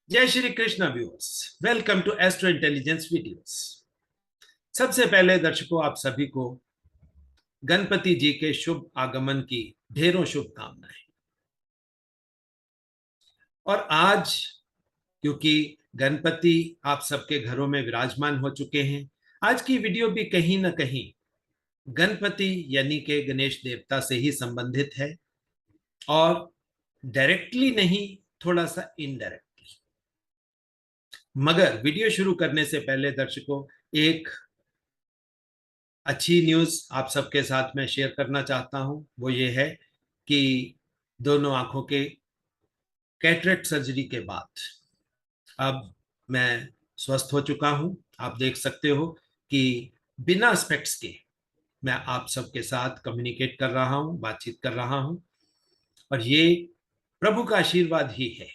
जय Shri Krishna viewers. Welcome to astro intelligence videos. सबसे पहले दर्शकों, आप सभी को गणपति जी के शुभ आगमन की ढेरों शुभकामनाएं। और आज क्योंकि गणपति आप सबके घरों में विराजमान हो चुके हैं, आज की वीडियो भी कहीं ना कहीं गणपति यानी के गणेश देवता से ही संबंधित है, और डायरेक्टली नहीं, थोड़ा सा इनडायरेक्टली। मगर वीडियो शुरू करने से पहले दर्शकों, एक अच्छी न्यूज आप सबके साथ में शेयर करना चाहता हूं। वो ये है कि दोनों आंखों के कैटरेक्ट सर्जरी के बाद अब मैं स्वस्थ हो चुका हूं। आप देख सकते हो कि बिना स्पेक्ट्स के मैं आप सबके साथ कम्युनिकेट कर रहा हूं, बातचीत कर रहा हूं। और ये प्रभु का आशीर्वाद ही है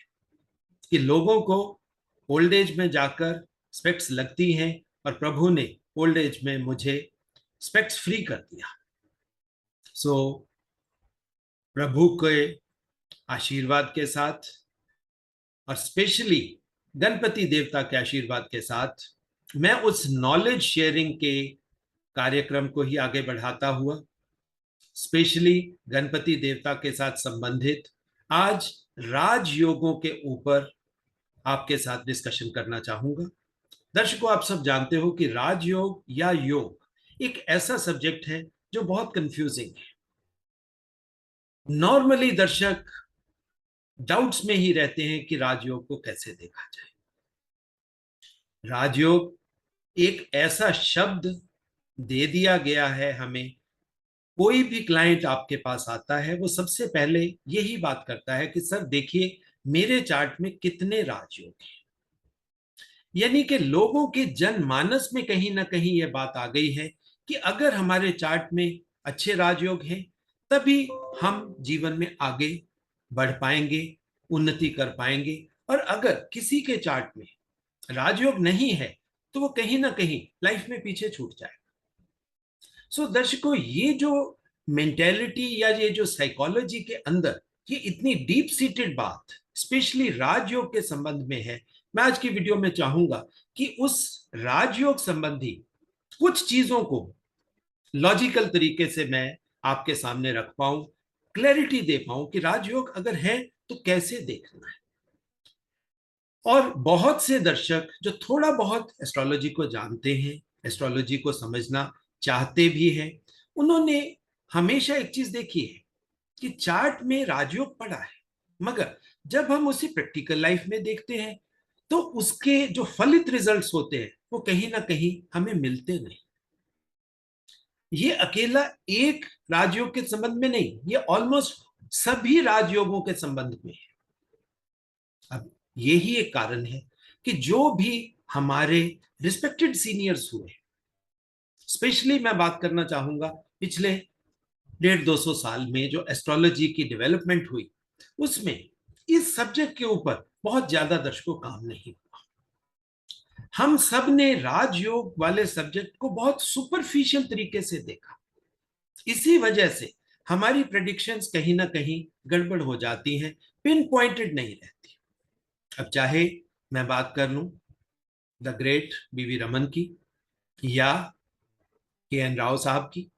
कि लोगों को ओल्ड एज में जाकर स्पेक्ट्स लगती हैं, और प्रभु ने ओल्ड एज में मुझे स्पेक्ट्स फ्री कर दिया। सो प्रभु के आशीर्वाद के साथ, और स्पेशली गणपति देवता के आशीर्वाद के साथ, मैं उस नॉलेज शेयरिंग के कार्यक्रम को ही आगे बढ़ाता हुआ स्पेशली गणपति देवता के साथ संबंधित आज राजयोगों के ऊपर आपके साथ डिस्कशन करना चाहूंगा। दर्शकों, आप सब जानते हो कि राजयोग या योग एक ऐसा सब्जेक्ट है जो बहुत कंफ्यूजिंग है। नॉर्मली दर्शक डाउट्स में ही रहते हैं कि राजयोग को कैसे देखा जाए। राजयोग एक ऐसा शब्द दे दिया गया है हमें। कोई भी क्लाइंट आपके पास आता है, वो सबसे पहले यही बात करता है कि सर देखिए, मेरे चार्ट में कितने राजयोग हैं। यानी कि लोगों के जनमानस में कहीं ना कहीं यह बात आ गई है कि अगर हमारे चार्ट में अच्छे राजयोग हैं, तभी हम जीवन में आगे बढ़ पाएंगे, उन्नति कर पाएंगे। और अगर किसी के चार्ट में राजयोग नहीं है, तो वो कहीं ना कहीं लाइफ में पीछे छूट जाए। सो दर्शकों, ये जो मेंटेलिटी या ये जो साइकोलॉजी के अंदर ये इतनी डीप सीटेड बात स्पेशली राजयोग के संबंध में है, मैं आज की वीडियो में चाहूंगा कि उस राजयोग संबंधी कुछ चीजों को लॉजिकल तरीके से मैं आपके सामने रख पाऊं, क्लैरिटी दे पाऊं कि राजयोग अगर है तो कैसे देखना है। और बहुत से दर्शक जो थोड़ा बहुत एस्ट्रोलॉजी को जानते हैं, एस्ट्रोलॉजी को समझना चाहते भी हैं, उन्होंने हमेशा एक चीज देखी है कि चार्ट में राजयोग पड़ा है, मगर जब हम उसे प्रैक्टिकल लाइफ में देखते हैं तो उसके जो फलित रिजल्ट्स होते हैं वो कहीं ना कहीं हमें मिलते नहीं। ये अकेला एक राजयोग के संबंध में नहीं, ये ऑलमोस्ट सभी राजयोगों के संबंध में है। अब यही एक कारण है कि जो भी हमारे रिस्पेक्टेड सीनियर्स हुए, स्पेशली मैं बात करना चाहूंगा पिछले 150-200 साल में जो एस्ट्रोलॉजी की डेवलपमेंट हुई, उसमें इस सब्जेक्ट के ऊपर बहुत ज्यादा दर्शकों काम नहीं हुआ। हम सब ने राजयोग वाले सब्जेक्ट को बहुत सुपरफिशियल तरीके से देखा। इसी वजह से हमारी प्रेडिक्शंस कहीं ना कहीं गड़बड़ हो जाती हैं, पिन पॉइंटेड नहीं रहती। अब चाहे मैं बात कर लूं द ग्रेट बीवी रमन की या के एन राव साहब की,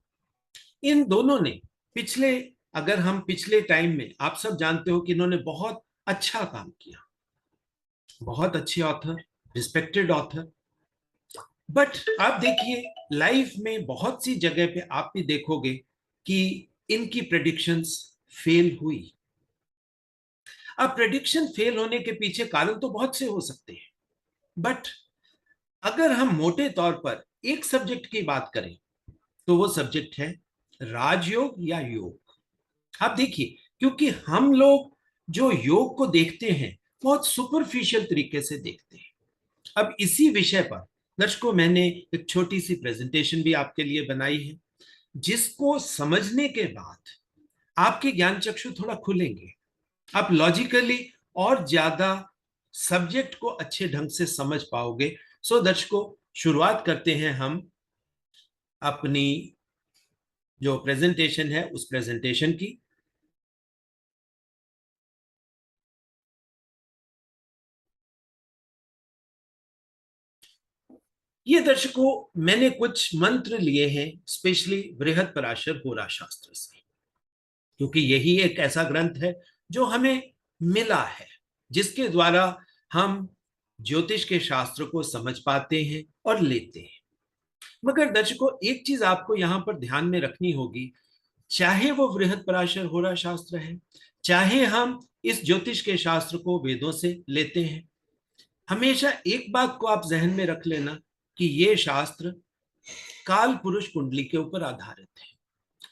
इन दोनों ने पिछले, अगर हम पिछले टाइम में, आप सब जानते हो कि इन्होंने बहुत अच्छा काम किया, बहुत अच्छे ऑथर, रिस्पेक्टेड ऑथर। बट आप देखिए लाइफ में बहुत सी जगह पे आप भी देखोगे कि इनकी प्रेडिक्शंस फेल हुई। अब प्रेडिक्शन फेल होने के पीछे कारण तो बहुत से हो सकते हैं, बट अगर हम मोटे तौर पर एक सब्जेक्ट की बात करें तो वो सब्जेक्ट है राजयोग या योग। आप देखिए, क्योंकि हम लोग जो योग को देखते हैं बहुत सुपरफिशियल तरीके से देखते हैं। अब इसी विषय पर दर्शकों मैंने एक छोटी सी प्रेजेंटेशन भी आपके लिए बनाई है, जिसको समझने के बाद आपके ज्ञान चक्षु थोड़ा खुलेंगे, आप लॉजिकली और ज्यादा सब्जेक्ट को अच्छे ढंग से समझ पाओगे। सो दर्शकों, शुरुआत करते हैं हम अपनी जो प्रेजेंटेशन है उस प्रेजेंटेशन की। ये दर्शकों मैंने कुछ मंत्र लिए हैं स्पेशली बृहत्पराशर होरा शास्त्र से, क्योंकि यही एक ऐसा ग्रंथ है जो हमें मिला है, जिसके द्वारा हम ज्योतिष के शास्त्र को समझ पाते हैं और लेते हैं। मगर दर्शकों एक चीज आपको यहां पर ध्यान में रखनी होगी, चाहे वो बृहत्पराशर होरा शास्त्र है, चाहे हम इस ज्योतिष के शास्त्र को वेदों से लेते हैं, हमेशा एक बात को आप जहन में रख लेना कि ये शास्त्र काल पुरुष कुंडली के ऊपर आधारित है।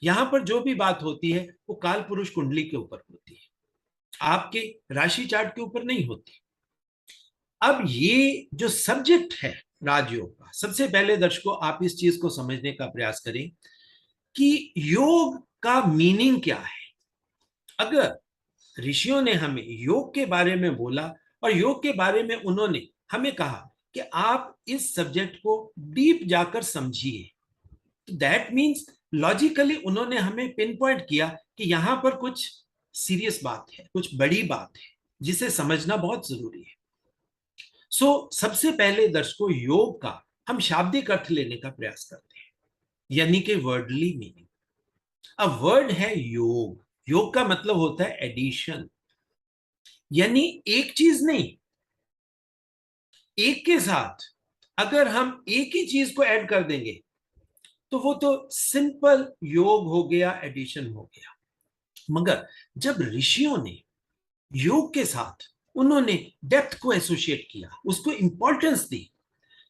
यहां पर जो भी बात होती है वो काल पुरुष कुंडली के ऊपर होती है, आपके राशि चार्ट के ऊपर नहीं होती। अब ये जो सब्जेक्ट है राजयोग का, सबसे पहले दर्शकों आप इस चीज को समझने का प्रयास करें कि योग का मीनिंग क्या है। अगर ऋषियों ने हमें योग के बारे में बोला और योग के बारे में उन्होंने हमें कहा कि आप इस सब्जेक्ट को डीप जाकर समझिए, तो दैट मीन्स लॉजिकली उन्होंने हमें पिन पॉइंट किया कि यहां पर कुछ सीरियस बात है, कुछ बड़ी बात है जिसे समझना बहुत जरूरी है। सबसे पहले दर्शकों योग का हम शाब्दिक अर्थ लेने का प्रयास करते हैं, यानी कि वर्डली मीनिंग। अब वर्ड है योग, योग का मतलब होता है एडिशन, यानी एक चीज नहीं, एक के साथ अगर हम एक ही चीज को ऐड कर देंगे तो वो तो सिंपल योग हो गया, एडिशन हो गया। मगर जब ऋषियों ने योग के साथ उन्होंने डेप्थ को एसोसिएट किया, उसको इंपॉर्टेंस दी,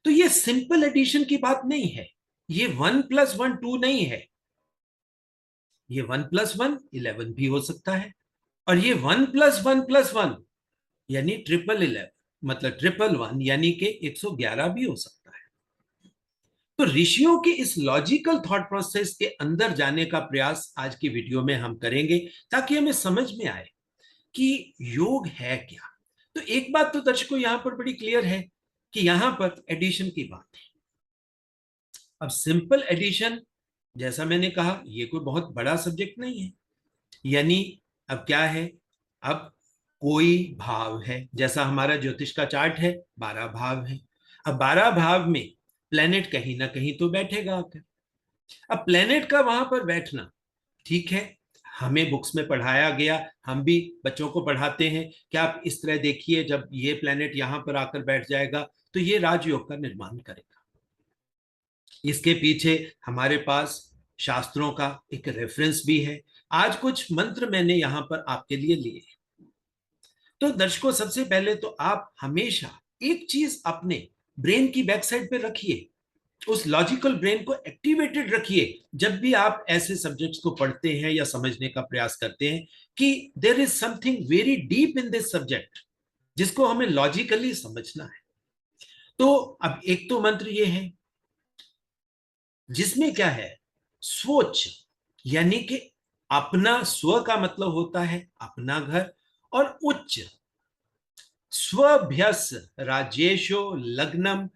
तो ये सिंपल एडिशन की बात नहीं है, ये 1+1 2 नहीं है, ये 1+1 11 भी हो सकता है, और ये 1+1+1 यानी 11 मतलब 111 यानी कि 111 भी हो सकता है। तो ऋषियों के इस लॉजिकल थॉट प्रोसेस के अंदर जाने का प्रयास आज की वीडियो में हम करेंगे, ताकि हमें समझ में आए कि योग है क्या। तो एक बात तो दर्शकों यहां पर बड़ी क्लियर है कि यहां पर एडिशन की बात है। अब सिंपल एडिशन, जैसा मैंने कहा, ये कोई बहुत बड़ा सब्जेक्ट नहीं है, यानी अब क्या है, अब कोई भाव है, जैसा हमारा ज्योतिष का चार्ट है 12 भाव है। अब 12 भाव में प्लेनेट कहीं ना कहीं तो बैठेगा आकर। अब प्लेनेट का वहां पर बैठना ठीक है, हमें बुक्स में पढ़ाया गया, हम भी बच्चों को पढ़ाते हैं कि आप इस तरह देखिए, जब ये प्लेनेट यहां पर आकर बैठ जाएगा तो ये राजयोग का निर्माण करेगा। इसके पीछे हमारे पास शास्त्रों का एक रेफरेंस भी है। आज कुछ मंत्र मैंने यहां पर आपके लिए लिए। तो दर्शकों सबसे पहले तो आप हमेशा एक चीज अपने ब्रेन की बैक साइड पे रखिए, उस लॉजिकल ब्रेन को एक्टिवेटेड रखिए जब भी आप ऐसे सब्जेक्ट्स को पढ़ते हैं या समझने का प्रयास करते हैं, कि there is something very deep in this subject जिसको हमें लॉजिकली समझना है। तो अब एक तो मंत्र ये है जिसमें क्या है, स्वोच्च, यानी कि अपना, स्व का मतलब होता है अपना घर, और उच्च, स्वभ्यस राजेशो लग्नम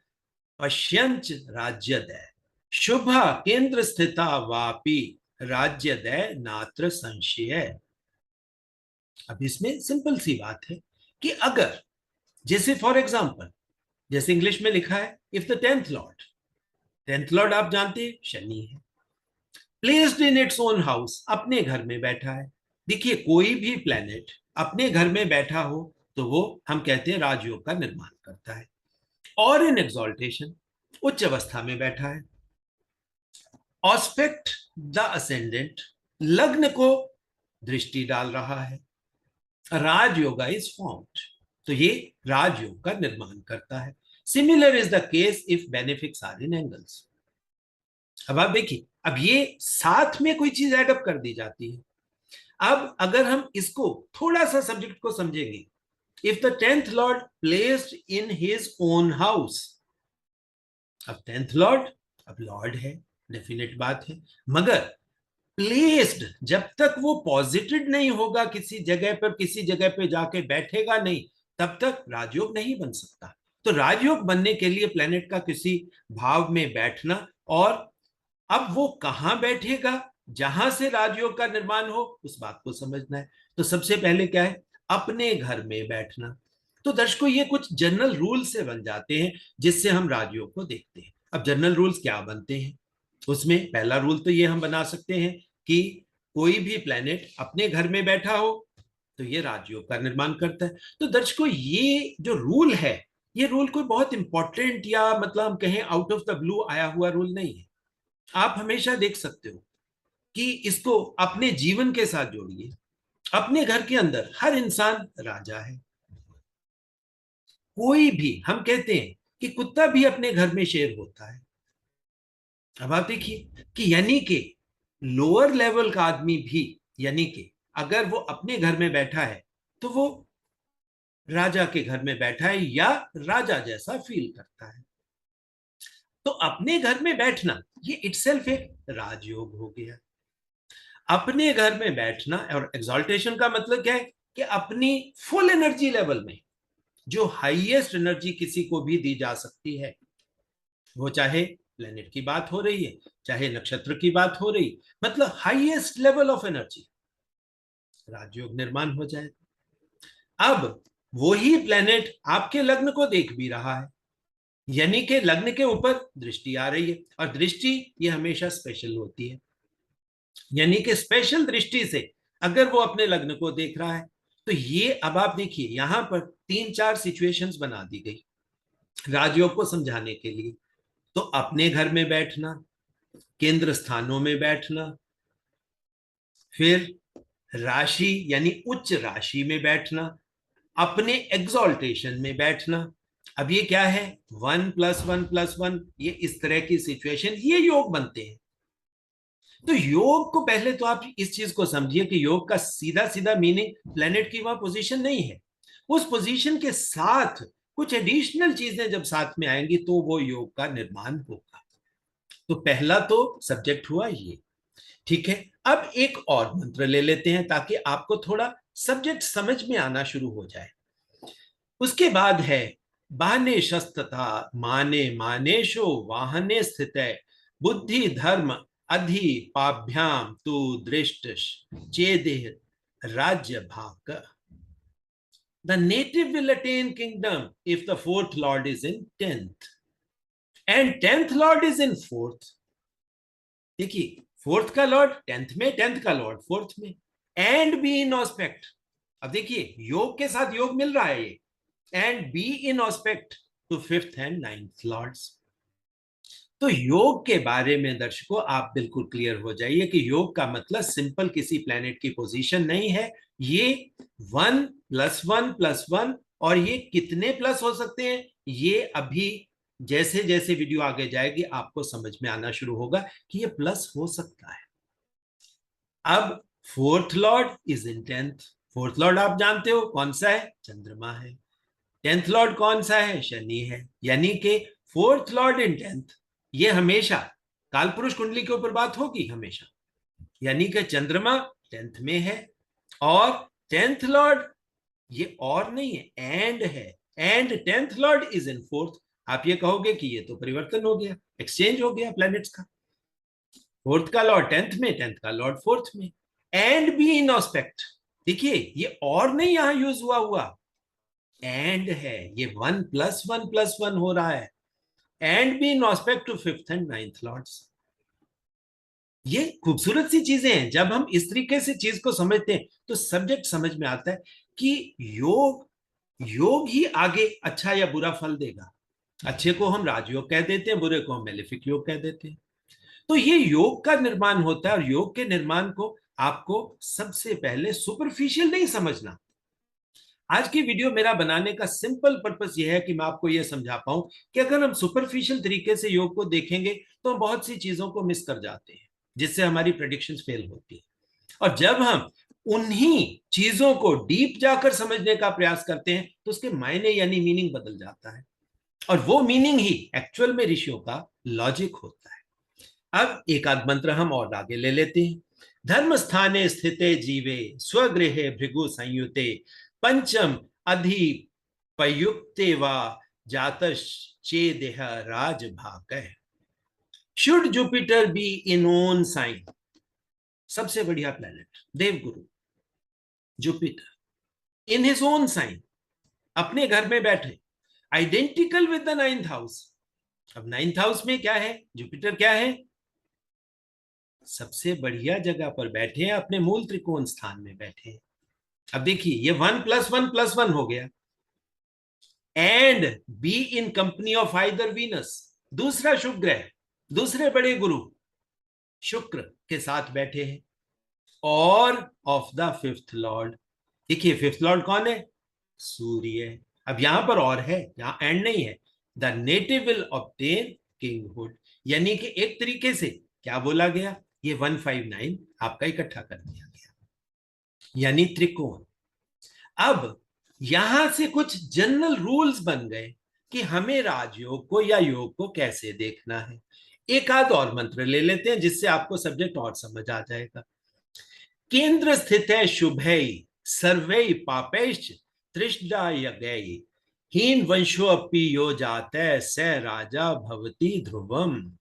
पश्यंच राज्यदय शुभ केंद्र स्थिता वापी राज्यदय नात्र संशय। अब इसमें सिंपल सी बात है कि अगर, जैसे फॉर एग्जांपल, जैसे इंग्लिश में लिखा है, इफ द 10th लॉर्ड आप जानते हैं शनि है, placed in its own house, अपने घर में बैठा है। देखिए कोई भी प्लेनेट अपने घर में बैठा हो तो वो हम कहते हैं राजयोग का निर्माण करता है। और इन एक्सॉल्टेशन, उच्च अवस्था में बैठा है, ऑस्पेक्ट द असेंडेंट, लग्न को दृष्टि डाल रहा है, राजयोगा इज फॉर्म्ड, तो ये राजयोग का निर्माण करता है। Similar is the case if benefics are in angles. अब आप देखिए, अब ये साथ में कोई चीज एडअप कर दी जाती है। अब अगर हम इसको थोड़ा सा सब्जेक्ट को समझेंगे, if the 10th Lord placed in his own house, अब 10th लॉर्ड, अब लॉर्ड है, डेफिनेट बात है, मगर प्लेस्ड जब तक वो पॉजिटेड नहीं होगा किसी जगह पर, किसी जगह पे जाके बैठेगा नहीं, तब तक राजयोग नहीं बन सकता। तो राजयोग बनने के लिए प्लेनेट का किसी भाव में बैठना, और अब वो कहां बैठेगा जहां से राजयोग का निर्माण हो, उस बात को समझना है। तो सबसे पहले क्या है, अपने घर में बैठना। तो दर्शकों ये कुछ जनरल रूल से बन जाते हैं जिससे हम राजयोग को देखते हैं। अब जनरल रूल्स क्या बनते हैं, उसमें पहला रूल तो ये हम बना सकते हैं कि कोई भी प्लेनेट अपने घर में बैठा हो तो ये राजयोग का निर्माण करता है। तो दर्शकों, ये जो रूल है, ये रूल कोई बहुत इंपॉर्टेंट या मतलब हम कहें आउट ऑफ द ब्लू आया हुआ रूल नहीं है। आप हमेशा देख सकते हो कि इसको अपने जीवन के साथ जोड़िए। अपने घर के अंदर हर इंसान राजा है। कोई भी, हम कहते हैं कि कुत्ता भी अपने घर में शेर होता है। अब आप देखिए कि यानी कि लोअर लेवल का आदमी भी, यानी कि अगर वो अपने घर में बैठा है तो वो राजा के घर में बैठा है या राजा जैसा फील करता है। तो अपने घर में बैठना ये इटसेल्फ एक राजयोग हो गया। अपने घर में बैठना, और एग्जॉल्टेशन का मतलब क्या है कि अपनी फुल एनर्जी लेवल में, जो हाईएस्ट एनर्जी किसी को भी दी जा सकती है, वो चाहे प्लेनेट की बात हो रही है, चाहे नक्षत्र की बात हो रही, मतलब हाईएस्ट लेवल ऑफ एनर्जी, राजयोग निर्माण हो जाए। अब वही प्लेनेट आपके लग्न को देख भी रहा है, यानी कि लग्न के ऊपर दृष्टि आ रही है, और दृष्टि ये हमेशा स्पेशल होती है, यानी कि स्पेशल दृष्टि से अगर वो अपने लग्न को देख रहा है तो ये, अब आप देखिए यहां पर तीन चार सिचुएशंस बना दी गई राजयोग को समझाने के लिए। तो अपने घर में बैठना, केंद्र स्थानों में बैठना, फिर राशि यानी उच्च राशि में बैठना, अपने एग्जॉल्टेशन में बैठना। अब ये क्या है, 1+1+1, ये इस तरह की सिचुएशन, ये योग बनते हैं। तो योग को पहले तो आप इस चीज को समझिए कि योग का सीधा सीधा मीनिंग प्लेनेट की वहां पोजीशन नहीं है। उस पोजीशन के साथ कुछ एडिशनल चीजें जब साथ में आएंगी तो वो योग का निर्माण होगा। तो पहला तो सब्जेक्ट हुआ ये, ठीक है। अब एक और मंत्र ले लेते हैं ताकि आपको थोड़ा सब्जेक्ट समझ में आना शुरू हो जाए। उसके बाद है बाने शस्तथा माने मानेशो वाहने स्थित बुद्धि धर्म अधि पाभ्याम तु दृष्ट चेदेह राज्य भाग। The native will attain kingdom if the fourth lord is in 10th and 10th lord is in 4th। देखिए, फोर्थ का लॉर्ड 10th में, 10th का लॉर्ड 4th में, एंड बी इन ऑस्पेक्ट। अब देखिए योग के साथ योग मिल रहा है ये, and B in aspect to 5th and 9th lords. तो योग के बारे में दर्शकों आप बिल्कुल क्लियर हो जाइए कि योग का मतलब सिंपल किसी प्लेनेट की पोजीशन नहीं है। ये 1+1+1, और ये कितने प्लस हो सकते हैं ये अभी जैसे जैसे वीडियो आगे जाएगी आपको समझ में आना शुरू होगा कि ये प्लस हो सकता है। अब fourth Lord is in 10th। Fourth Lord आप जानते हो कौन सा है, चंद्रमा है। 10th लॉर्ड कौन सा है, शनि है। यानी कि फोर्थ लॉर्ड इन 10th, ये हमेशा कालपुरुष कुंडली के ऊपर बात होगी हमेशा, यानी कि चंद्रमा 10th में है, और 10th लॉर्ड ये और नहीं है, एंड है, and 10th Lord is in 4th। आप ये कहोगे कि ये तो परिवर्तन हो गया, एक्सचेंज हो गया प्लैनेट्स का, 4th का लॉर्ड 10th में, 10th का लॉर्ड 4th में, एंड बी इन ऑस्पेक्ट। देखिए ये और नहीं यहां यूज हुआ एंड है, ये 1+1+1 हो रहा है, and B in aspect to 5th and 9th lords. ये खूबसूरत सी चीजें हैं। जब हम इस तरीके से चीज को समझते हैं तो सब्जेक्ट समझ में आता है कि योग, योग ही आगे अच्छा या बुरा फल देगा। अच्छे को हम राजयोग कह देते हैं, बुरे को हम मेलेफिक योग कह देते हैं। तो ये योग का निर्माण होता है, और योग के निर्माण को आपको सबसे पहले सुपरफिशियल नहीं समझना। आज की वीडियो मेरा बनाने का सिंपल पर्पस यह है कि मैं आपको यह समझा पाऊं कि अगर हम सुपरफिशियल तरीके से योग को देखेंगे तो हम बहुत सी चीजों को मिस कर जाते हैं, जिससे हमारी प्रेडिक्शंस फेल होती है। और जब हम उन्हीं चीजों को डीप जाकर समझने का प्रयास करते हैं तो उसके मायने यानी मीनिंग बदल जाता है, और वो मीनिंग ही एक्चुअल में ऋषियों का लॉजिक होता है। अब एक आध मंत्र हम और आगे ले लेते हैं। धर्म स्थाने स्थिते जीवे स्वगृहे भृगु संयुते पंचम अधि पयुक्ते वा जातश्चेदेह राज भाग। Should Jupiter be in own sign, सबसे बढ़िया प्लेनेट देवगुरु Jupiter in his own sign, अपने घर में बैठे, identical with the 9th house, अब 9th हाउस में क्या है, जुपिटर क्या है, सबसे बढ़िया जगह पर बैठे हैं, अपने मूल त्रिकोण स्थान में बैठे हैं। अब देखिए ये 1+1+1 हो गया, and B in company of either Venus, दूसरा शुभ ग्रह, दूसरे बड़े गुरु शुक्र के साथ बैठे हैं, और ऑफ द फिफ्थ लॉर्ड। देखिए फिफ्थ लॉर्ड कौन है, सूर्य। अब यहां पर और है, यहां एंड नहीं है, द नेटिव विल ऑब्टेन किंगहुड, यानी कि एक तरीके से क्या बोला गया, ये 159 आपका इकट्ठा कर दिया गया, यानी त्रिकोण। अब यहां से कुछ जनरल रूल्स बन गए कि हमें राजयोग को या योग को कैसे देखना है। एक आध और मंत्र ले लेते हैं जिससे आपको सब्जेक्ट और समझ आ जाएगा। केंद्र स्थित है शुभै सर्वै पापैश्च त्रिष्ठा यज्ञै हीन वंशो अपि यो जातः स राजा भवति ध्रुवम।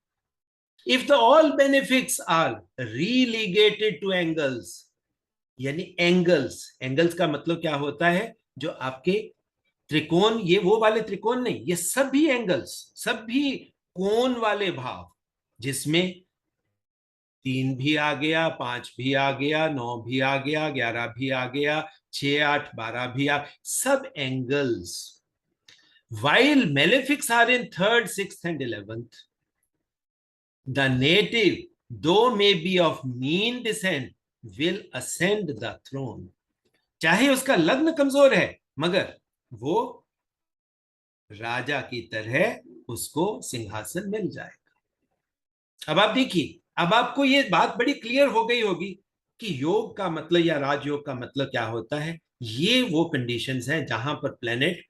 If the all benefits are relegated to angles, यानी एंगल्स, एंगल्स का मतलब क्या होता है, जो आपके त्रिकोण, ये वो वाले त्रिकोण नहीं, ये सभी एंगल्स, सभी कोण वाले भाव, जिसमें 3 भी आ गया, 5 भी आ गया, 9 भी आ गया, 11 भी आ गया, 6, 8, 12 भी आ, सब angles. while malefics are in 3rd, 6th and 11th, the native, though may be of mean descent, will ascend the throne। चाहे उसका लग्न कमजोर है, मगर वो राजा की तरह उसको सिंहासन मिल जाएगा। अब आप देखिए, अब आपको ये बात बड़ी क्लियर हो गई होगी कि योग का मतलब या राजयोग का मतलब क्या होता है। ये वो कंडीशंस हैं जहां पर प्लेनेट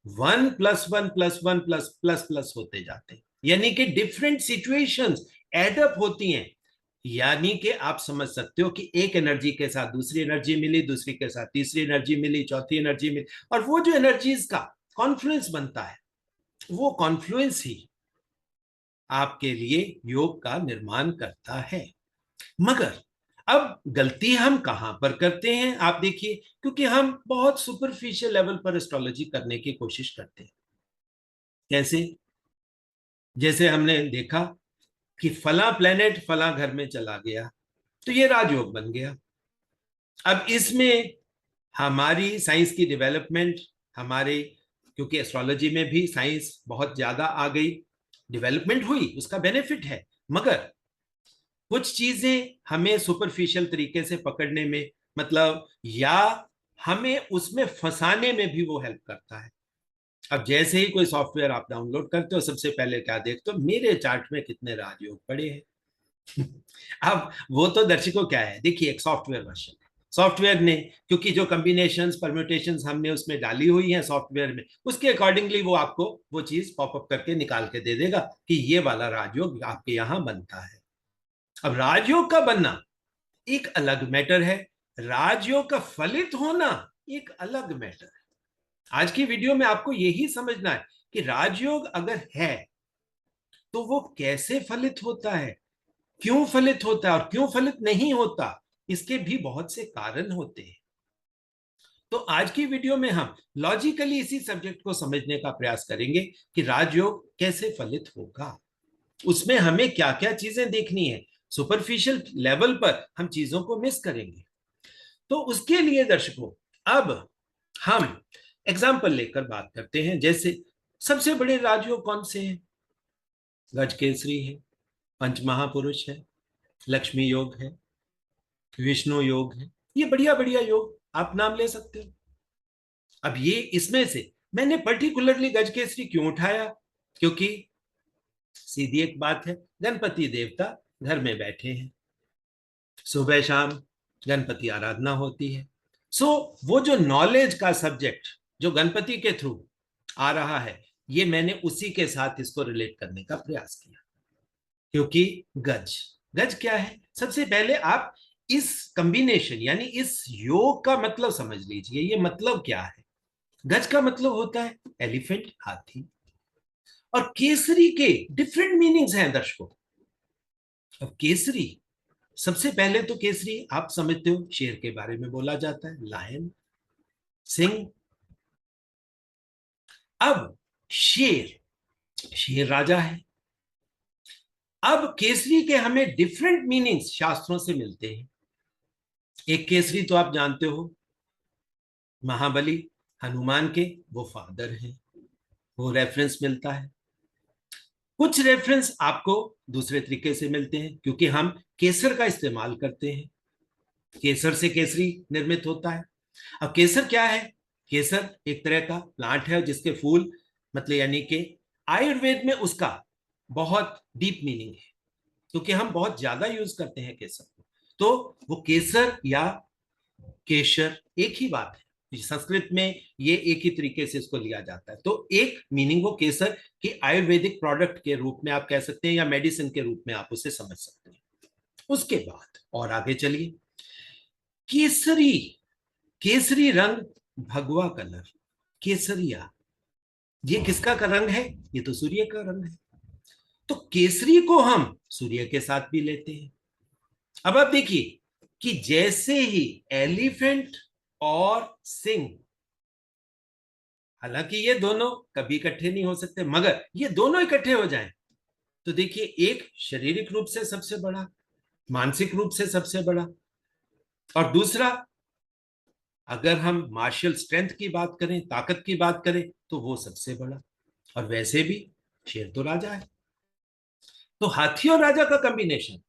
1+1+1+++ होते जाते हैं, यानी कि डिफरेंट सिचुएशंस एडअप होती हैं। यानी कि आप समझ सकते हो कि एक एनर्जी के साथ दूसरी एनर्जी मिली, दूसरी के साथ तीसरी एनर्जी मिली, चौथी एनर्जी मिली, और वो जो एनर्जीज का कॉन्फ्लुएंस बनता है, वो कॉन्फ्लुएंस ही आपके लिए योग का निर्माण करता है। मगर अब गलती हम कहां पर करते हैं, आप देखिए, क्योंकि हम बहुत सुपरफिशियल लेवल पर एस्ट्रोलॉजी करने की कोशिश करते हैं। कैसे, जैसे हमने देखा कि फला प्लेनेट फला घर में चला गया, तो ये राजयोग बन गया। अब इसमें हमारी साइंस की डेवलपमेंट, हमारे, क्योंकि एस्ट्रोलॉजी में भी साइंस बहुत ज्यादा आ गई, डेवलपमेंट हुई, उसका बेनिफिट है, मगर कुछ चीजें हमें सुपरफिशियल तरीके से पकड़ने में, मतलब, या हमें उसमें फंसाने में भी वो हेल्प करता है। अब जैसे ही कोई सॉफ्टवेयर आप डाउनलोड करते हो, सबसे पहले क्या देखते हो, मेरे चार्ट में कितने राजयोग पड़े हैं। अब वो तो दर्शकों क्या है, देखिए एक सॉफ्टवेयर वर्जन, सॉफ्टवेयर ने, क्योंकि जो कॉम्बिनेशंस परम्यूटेशंस हमने उसमें डाली हुई हैं सॉफ्टवेयर में, उसके अकॉर्डिंगली वो आपको वो चीज पॉपअप करके निकाल के दे देगा कि ये वाला राजयोग आपके यहां बनता है। अब राजयोग का बनना एक अलग मैटर है, राजयोग का फलित होना एक अलग मैटर है। आज की वीडियो में आपको यही समझना है कि राजयोग अगर है तो वो कैसे फलित होता है, क्यों फलित होता है और क्यों फलित नहीं होता, इसके भी बहुत से कारण होते हैं। तो आज की वीडियो में हम लॉजिकली इसी सब्जेक्ट को समझने का प्रयास करेंगे कि राजयोग कैसे फलित होगा, उसमें हमें क्या क्या चीजें देखनी है, सुपरफिशियल लेवल पर हम चीजों को मिस करेंगे। तो उसके लिए दर्शकों, अब हम एग्जाम्पल लेकर बात करते हैं। जैसे सबसे बड़े राजयोग कौन से हैं, गजकेसरी है, पंच महापुरुष है, लक्ष्मी योग है, विष्णु योग है, ये बढ़िया बढ़िया योग आप नाम ले सकते हो। अब ये इसमें से मैंने पर्टिकुलरली गजकेसरी क्यों उठाया, क्योंकि सीधी एक बात है, गणपति देवता घर में बैठे हैं, सुबह शाम गणपति आराधना होती है। सो वो जो नॉलेज का सब्जेक्ट जो गणपति के थ्रू आ रहा है, ये मैंने उसी के साथ इसको रिलेट करने का प्रयास किया। क्योंकि गज, गज क्या है, सबसे पहले आप इस कॉम्बिनेशन यानी इस योग का मतलब समझ लीजिए, ये मतलब क्या है। गज का मतलब होता है एलिफेंट, हाथी, और केसरी के डिफरेंट मीनिंग्स हैं दर्शकों। अब केसरी, सबसे पहले तो केसरी आप समझते हो शेर के बारे में बोला जाता है, लायन, सिंह। अब शेर, शेर राजा है, अब केसरी के हमें डिफरेंट मीनिंग्स शास्त्रों से मिलते हैं। एक केसरी तो आप जानते हो, महाबली हनुमान के वो फादर हैं, वो रेफरेंस मिलता है। कुछ रेफरेंस आपको दूसरे तरीके से मिलते हैं, क्योंकि हम केसर का इस्तेमाल करते हैं, केसर से केसरी निर्मित होता है। अब केसर क्या है? केसर एक तरह का प्लांट है जिसके फूल, मतलब यानी कि आयुर्वेद में उसका बहुत डीप मीनिंग है, क्योंकि हम बहुत ज्यादा यूज करते हैं केसर को। तो वो केसर या केशर एक ही बात है, संस्कृत में ये एक ही तरीके से इसको लिया जाता है। तो एक मीनिंग वो केसर की आयुर्वेदिक प्रोडक्ट के रूप में आप कह सकते हैं, या मेडिसिन के रूप में आप उसे समझ सकते हैं। उसके बाद और आगे चलिए, केसरी, केसरी रंग, भगवा कलर, केसरिया, ये किसका का रंग है? ये तो सूर्य का रंग है। तो केसरी को हम सूर्य के साथ भी लेते हैं। अब आप देखिए कि जैसे ही एलिफेंट और सिंह, हालांकि ये दोनों कभी इकट्ठे नहीं हो सकते, मगर ये दोनों इकट्ठे हो जाएं तो देखिए, एक शारीरिक रूप से सबसे बड़ा, मानसिक रूप से सबसे बड़ा, और दूसरा अगर हम मार्शल स्ट्रेंथ की बात करें, ताकत की बात करें, तो वो सबसे बड़ा। और वैसे भी शेर तो राजा है। तो हाथी और राजा का कॉम्बिनेशन,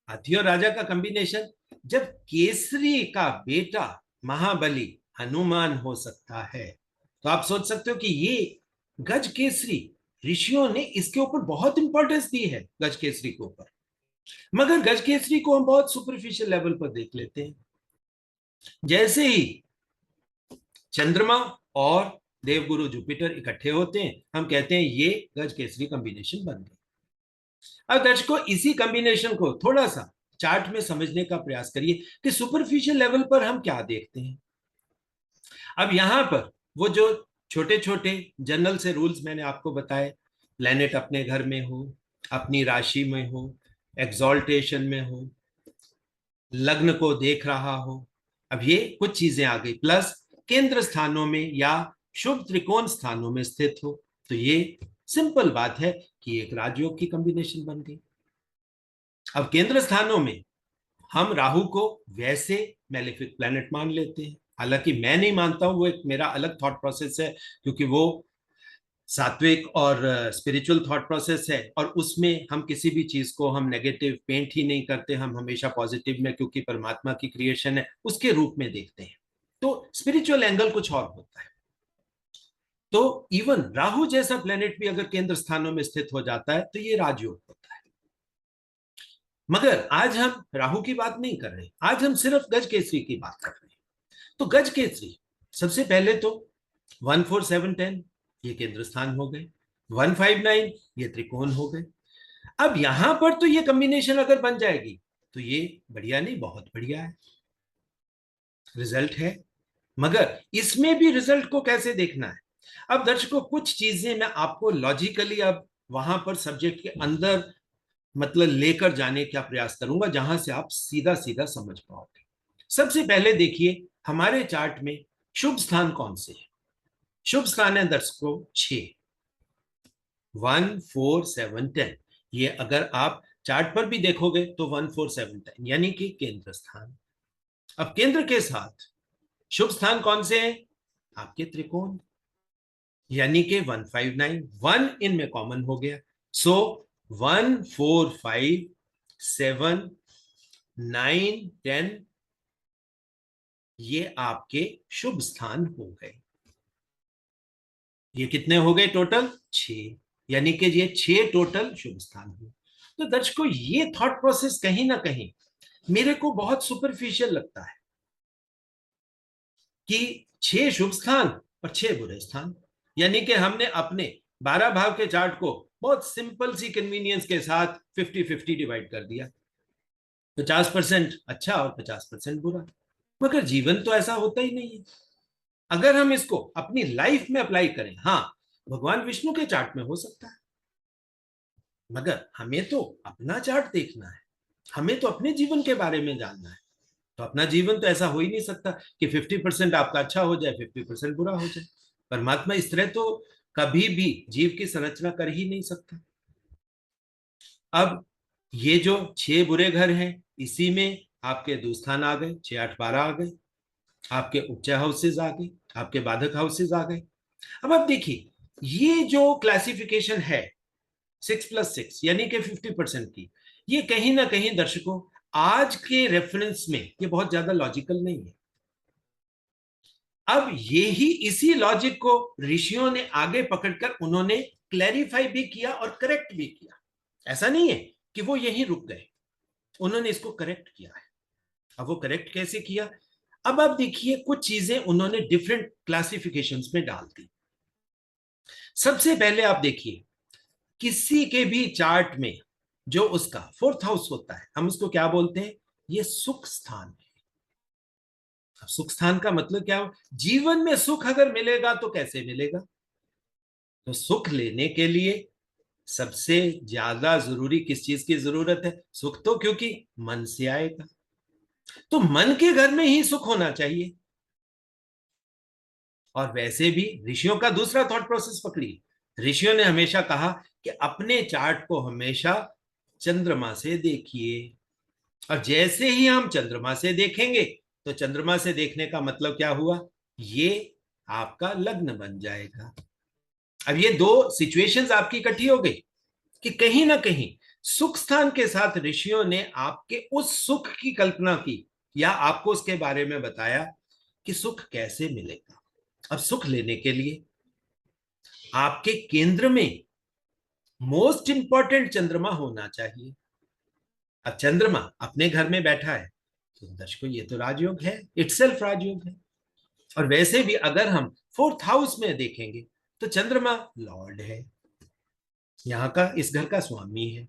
हाथी और राजा का कॉम्बिनेशन, जब केसरी का बेटा महाबली हनुमान हो सकता है, तो आप सोच सकते हो कि ये गज केसरी, ऋषियों ने इसके ऊपर बहुत इंपॉर्टेंस दी है गज केसरी के ऊपर। मगर गज केसरी को हम बहुत सुपरफिशियल लेवल पर देख लेते हैं। जैसे ही चंद्रमा और देवगुरु जुपिटर इकट्ठे होते हैं, हम कहते हैं ये गज केसरी कॉम्बिनेशन बन गई। अब दर्शकों, इसी कॉम्बिनेशन को थोड़ा सा चार्ट में समझने का प्रयास करिए कि सुपरफिशियल लेवल पर हम क्या देखते हैं। अब यहां पर वो जो छोटे छोटे जनरल से रूल्स मैंने आपको बताए, प्लेनेट अपने घर में हो, अपनी राशि में हो, एग्जॉल्टेशन में हो, लग्न को देख रहा हो, अब ये कुछ चीजें आ गई, प्लस केंद्र स्थानों में या शुभ त्रिकोण स्थानों में स्थित हो, तो ये सिंपल बात है कि एक राजयोग की कॉम्बिनेशन बन गई। अब केंद्र स्थानों में हम राहु को वैसे मेलेफिक प्लैनेट मान लेते हैं, हालांकि मैं नहीं मानता हूं, वो एक मेरा अलग थॉट प्रोसेस है, क्योंकि वो सात्विक और स्पिरिचुअल थॉट प्रोसेस है, और उसमें हम किसी भी चीज को हम नेगेटिव पेंट ही नहीं करते, हम हमेशा पॉजिटिव में, क्योंकि परमात्मा की क्रिएशन है, उसके रूप में देखते हैं। तो स्पिरिचुअल एंगल कुछ और होता है। तो इवन राहु जैसा प्लेनेट भी अगर केंद्र स्थानों में स्थित हो जाता है तो ये राजयोग होता है। मगर आज हम राहु की बात नहीं कर रहे, आज हम सिर्फ गज केसरी की बात कर रहे हैं। तो गज केसरी, सबसे पहले तो 14710 ये केंद्र स्थान हो गए, 159 ये त्रिकोण हो गए। अब यहां पर तो ये कॉम्बिनेशन अगर बन जाएगी तो ये बढ़िया नहीं, बहुत बढ़िया है, रिजल्ट है। मगर इसमें भी रिजल्ट को कैसे देखना है? अब दर्शकों, कुछ चीजें मैं आपको लॉजिकली अब वहां पर सब्जेक्ट के अंदर मतलब लेकर जाने का प्रयास करूंगा, जहां से आप सीधा सीधा समझ पाओगे। सबसे पहले देखिए हमारे चार्ट में शुभ स्थान कौन से है। शुभ स्थान है दर्शकों 6, 14710। ये अगर आप चार्ट पर भी देखोगे तो 14710 यानी कि केंद्र स्थान। अब केंद्र के साथ शुभ स्थान कौन से हैं? आपके त्रिकोण, यानी कि 159, 1 इनमें कॉमन हो गया। सो 145, 7, 9, 10 ये आपके शुभ स्थान हो गए। ये कितने हो गए टोटल? 6, यानी कि ये 6 टोटल शुभ स्थान हुए। तो दर्शकों, ये थॉट प्रोसेस कहीं ना कहीं मेरे को बहुत सुपरफिशियल लगता है कि 6 शुभ स्थान और 6 बुरे स्थान, यानी कि हमने अपने 12 भाव के चार्ट को बहुत सिंपल सी कन्वीनियंस के साथ 50-50 डिवाइड कर दिया, 50% अच्छा और 50% बुरा। मगर जीवन तो ऐसा होता ही नहीं है। अगर हम इसको अपनी लाइफ में अप्लाई करें, हाँ भगवान विष्णु के चार्ट में हो सकता है, मगर हमें तो अपना चार्ट देखना है, हमें तो अपने जीवन के बारे में जानना है। तो अपना जीवन तो ऐसा हो ही नहीं सकता कि 50% आपका अच्छा हो जाए, 50% बुरा हो जाए। परमात्मा इस तरह तो कभी भी जीव की संरचना कर ही नहीं सकता। अब ये जो 6 बुरे घर हैं, इसी में आपके दुस्थान आ गए, 6 8 12 आ गए, आपके उपचय हाउसेज आ गए, आपके बाधक हाउसेज आ गए। अब आप देखिए, ये जो क्लासिफिकेशन है 6+6 यानी कि 50% की, ये कहीं ना कहीं दर्शकों आज के रेफरेंस में ये बहुत ज्यादा लॉजिकल नहीं है। अब यही इसी लॉजिक को ऋषियों ने आगे पकड़कर उन्होंने क्लैरिफाई भी किया और करेक्ट भी किया। ऐसा नहीं है कि वो यहीं रुक गए, उन्होंने इसको करेक्ट किया है। अब वो करेक्ट कैसे किया, अब आप देखिए कुछ चीजें उन्होंने डिफरेंट क्लासिफिकेशंस में डाल दी। सबसे पहले आप देखिए, किसी के भी चार्ट में जो उसका 4th हाउस होता है, हम उसको क्या बोलते हैं, ये सुख स्थान है। अब सुख स्थान का मतलब क्या हो, जीवन में सुख अगर मिलेगा तो कैसे मिलेगा, तो सुख लेने के लिए सबसे ज्यादा जरूरी किस चीज की जरूरत है, सुख तो क्योंकि मन से आएगा, तो मन के घर में ही सुख होना चाहिए। और वैसे भी ऋषियों का दूसरा थॉट प्रोसेस पकड़िए, ऋषियों ने हमेशा कहा कि अपने चार्ट को हमेशा चंद्रमा से देखिए, और जैसे ही हम चंद्रमा से देखेंगे, तो चंद्रमा से देखने का मतलब क्या हुआ, ये आपका लग्न बन जाएगा। अब ये दो सिचुएशंस आपकी इकट्ठी हो गई कि कहीं ना कहीं सुख स्थान के साथ ऋषियों ने आपके उस सुख की कल्पना की, या आपको उसके बारे में बताया कि सुख कैसे मिलेगा। अब सुख लेने के लिए आपके केंद्र में मोस्ट इंपॉर्टेंट चंद्रमा होना चाहिए। अब चंद्रमा अपने घर में बैठा है, तो दर्शकों ये तो राजयोग है, इटसेल्फ राजयोग है। और वैसे भी अगर हम 4th हाउस में देखेंगे, तो चंद्रमा लॉर्ड है, यहाँ का इस घर का स्वामी है,